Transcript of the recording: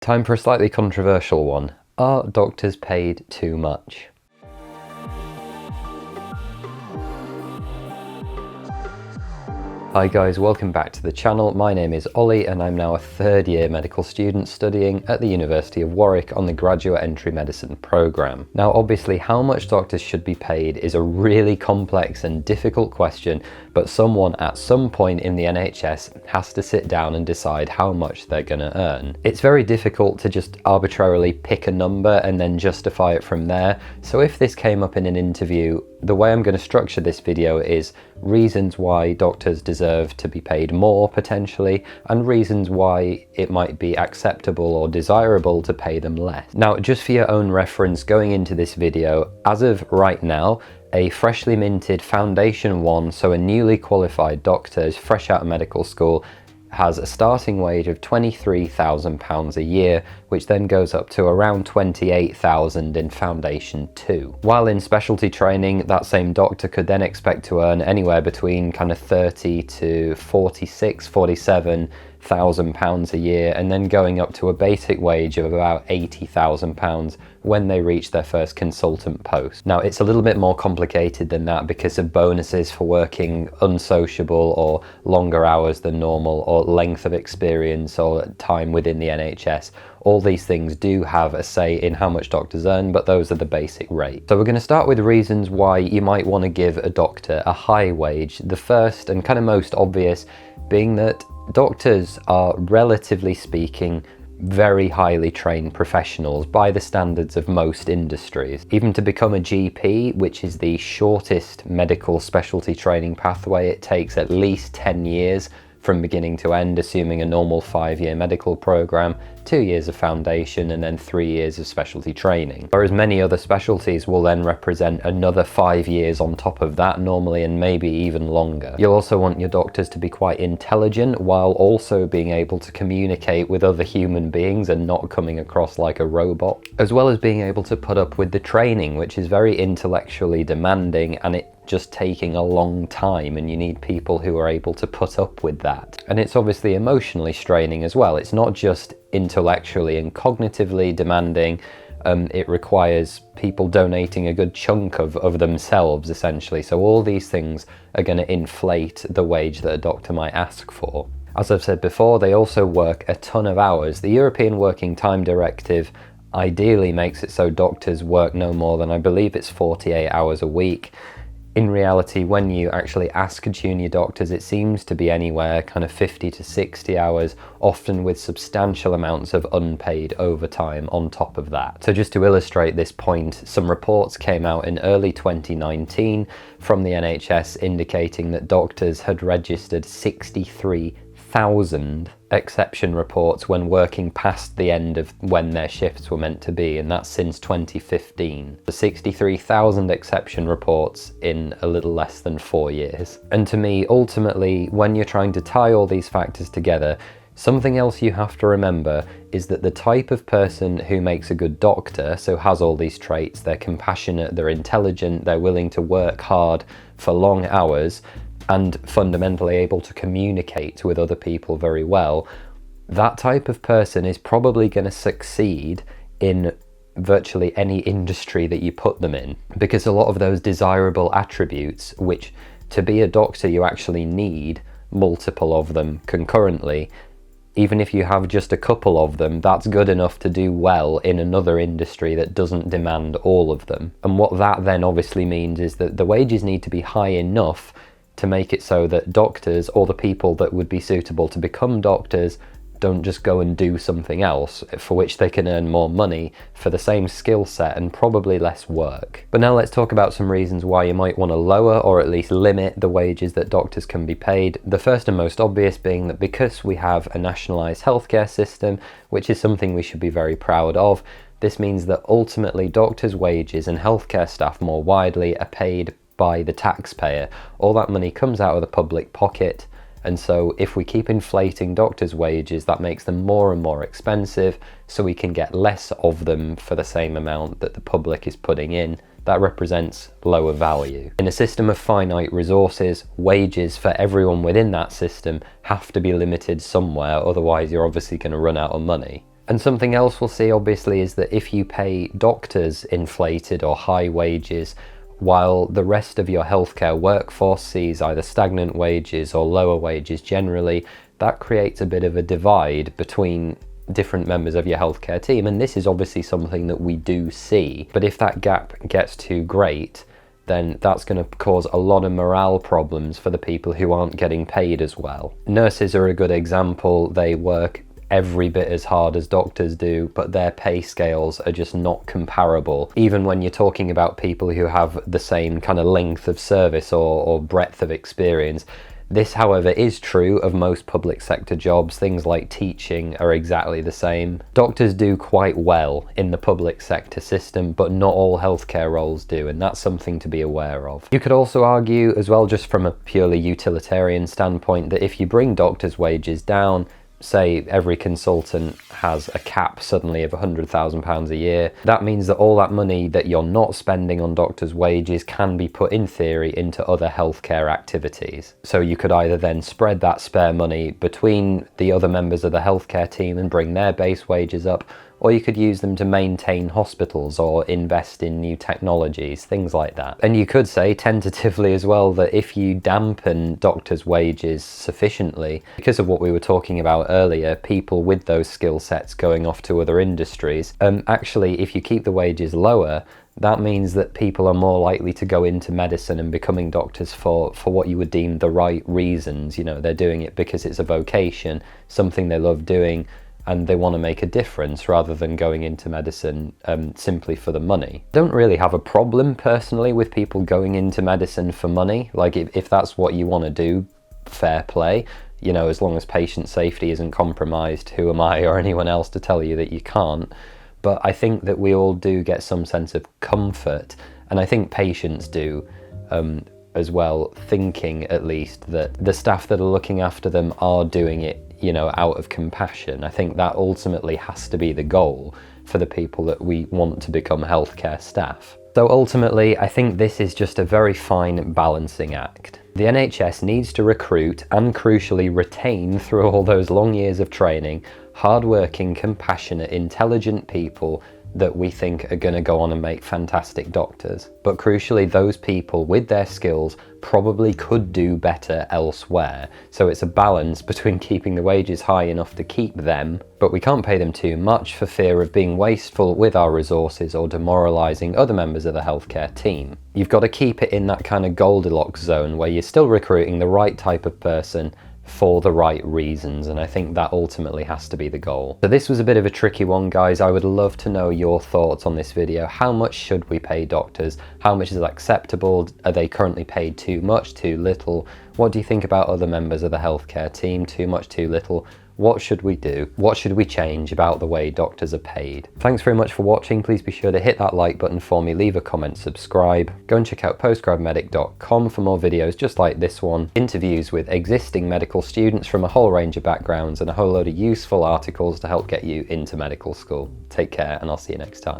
Time for a slightly controversial one. Are doctors paid too much? Hi guys, welcome back to the channel. My name is Ollie and I'm now a third year medical student studying at the University of Warwick on the graduate entry medicine programme. Now obviously how much doctors should be paid is a really complex and difficult question, but someone at some point in the NHS has to sit down and decide how much they're going to earn. It's very difficult to just arbitrarily pick a number and then justify it from there, so if this came up in an interview, the way I'm going to structure this video is reasons why doctors deserve to be paid more potentially, and reasons why it might be acceptable or desirable to pay them less. Now, just for your own reference going into this video, as of right now, a freshly minted Foundation 1, so a newly qualified doctor, fresh out of medical school, has a starting wage of £23,000 a year, which then goes up to around £28,000 in Foundation 2. While in specialty training, that same doctor could then expect to earn anywhere between kind of 30 to 46, 47,000 pounds a year, and then going up to a basic wage of about £80,000 when they reach their first consultant post. Now it's a little bit more complicated than that because of bonuses for working unsociable or longer hours than normal, or length of experience or time within the NHS. All these things do have a say in how much doctors earn, but those are the basic rates. So we're going to start with reasons why you might want to give a doctor a high wage. The first and kind of most obvious being that doctors are, relatively speaking, very highly trained professionals by the standards of most industries. Even to become a GP, which is the shortest medical specialty training pathway, it takes at least 10 years from beginning to end, assuming a normal 5-year medical program, 2 years of foundation, and then 3 years of specialty training. Whereas many other specialties will then represent another 5 years on top of that normally, and maybe even longer. You'll also want your doctors to be quite intelligent while also being able to communicate with other human beings and not coming across like a robot, as well as being able to put up with the training, which is very intellectually demanding and it just taking a long time, and you need people who are able to put up with that. And it's obviously emotionally straining as well. It's not just intellectually and cognitively demanding. It requires people donating a good chunk of themselves essentially. So all these things are going to inflate the wage that a doctor might ask for. As I've said before, they also work a ton of hours. The European Working Time Directive ideally makes it so doctors work no more than, I believe it's 48 hours a week. In reality, when you actually ask junior doctors, it seems to be anywhere kind of 50 to 60 hours, often with substantial amounts of unpaid overtime on top of that. So just to illustrate this point, some reports came out in early 2019 from the NHS indicating that doctors had registered 63,000 exception reports when working past the end of when their shifts were meant to be, and that's since 2015. So 63,000 exception reports in a little less than 4 years. And to me, ultimately, when you're trying to tie all these factors together, something else you have to remember is that the type of person who makes a good doctor, so has all these traits, they're compassionate, they're intelligent, they're willing to work hard for long hours, and fundamentally able to communicate with other people very well, that type of person is probably going to succeed in virtually any industry that you put them in, because a lot of those desirable attributes, which to be a doctor you actually need multiple of them concurrently, even if you have just a couple of them, that's good enough to do well in another industry that doesn't demand all of them. And what that then obviously means is that the wages need to be high enough to make it so that doctors, or the people that would be suitable to become doctors, don't just go and do something else for which they can earn more money for the same skill set and probably less work. But now let's talk about some reasons why you might want to lower or at least limit the wages that doctors can be paid. The first and most obvious being that because we have a nationalised healthcare system, which is something we should be very proud of, this means that ultimately doctors' wages and healthcare staff more widely are paid by the taxpayer. All that money comes out of the public pocket, and so if we keep inflating doctors' wages, that makes them more and more expensive, so we can get less of them for the same amount that the public is putting in. That represents lower value. In a system of finite resources, wages for everyone within that system have to be limited somewhere, otherwise you're obviously going to run out of money. And something else we'll see obviously is that if you pay doctors inflated or high wages, while the rest of your healthcare workforce sees either stagnant wages or lower wages generally, that creates a bit of a divide between different members of your healthcare team. And this is obviously something that we do see. But if that gap gets too great, then that's going to cause a lot of morale problems for the people who aren't getting paid as well. Nurses are a good example. They work every bit as hard as doctors do, but their pay scales are just not comparable. Even when you're talking about people who have the same kind of length of service or breadth of experience. This, however, is true of most public sector jobs. Things like teaching are exactly the same. Doctors do quite well in the public sector system, but not all healthcare roles do, and that's something to be aware of. You could also argue as well, just from a purely utilitarian standpoint, that if you bring doctors' wages down, say every consultant has a cap suddenly of £100,000 a year, that means that all that money that you're not spending on doctors' wages can be put in theory into other healthcare activities. So you could either then spread that spare money between the other members of the healthcare team and bring their base wages up, or you could use them to maintain hospitals or invest in new technologies, things like that. And you could say tentatively as well that if you dampen doctors' wages sufficiently, because of what we were talking about earlier, people with those skill sets going off to other industries, actually if you keep the wages lower, that means that people are more likely to go into medicine and becoming doctors for what you would deem the right reasons. You know, they're doing it because it's a vocation, something they love doing, and they want to make a difference rather than going into medicine simply for the money. Don't really have a problem personally with people going into medicine for money. Like if that's what you want to do, fair play. You know, as long as patient safety isn't compromised, who am I or anyone else to tell you that you can't? But I think that we all do get some sense of comfort, and I think patients do as well, thinking at least that the staff that are looking after them are doing it, you know, out of compassion. I think that ultimately has to be the goal for the people that we want to become healthcare staff. So ultimately, I think this is just a very fine balancing act. The NHS needs to recruit and crucially retain through all those long years of training, hardworking, compassionate, intelligent people that we think are going to go on and make fantastic doctors. But crucially, those people with their skills probably could do better elsewhere. So it's a balance between keeping the wages high enough to keep them, but we can't pay them too much for fear of being wasteful with our resources or demoralising other members of the healthcare team. You've got to keep it in that kind of Goldilocks zone where you're still recruiting the right type of person for the right reasons, and I think that ultimately has to be the goal. So this was a bit of a tricky one, guys. I would love to know your thoughts on this video. How much should we pay doctors? How much is acceptable? Are they currently paid too much, too little? What do you think about other members of the healthcare team? Too much, too little? What should we do? What should we change about the way doctors are paid? Thanks very much for watching. Please be sure to hit that like button for me, leave a comment, subscribe. Go and check out PostGradMedic.com for more videos just like this one, interviews with existing medical students from a whole range of backgrounds, and a whole load of useful articles to help get you into medical school. Take care, and I'll see you next time.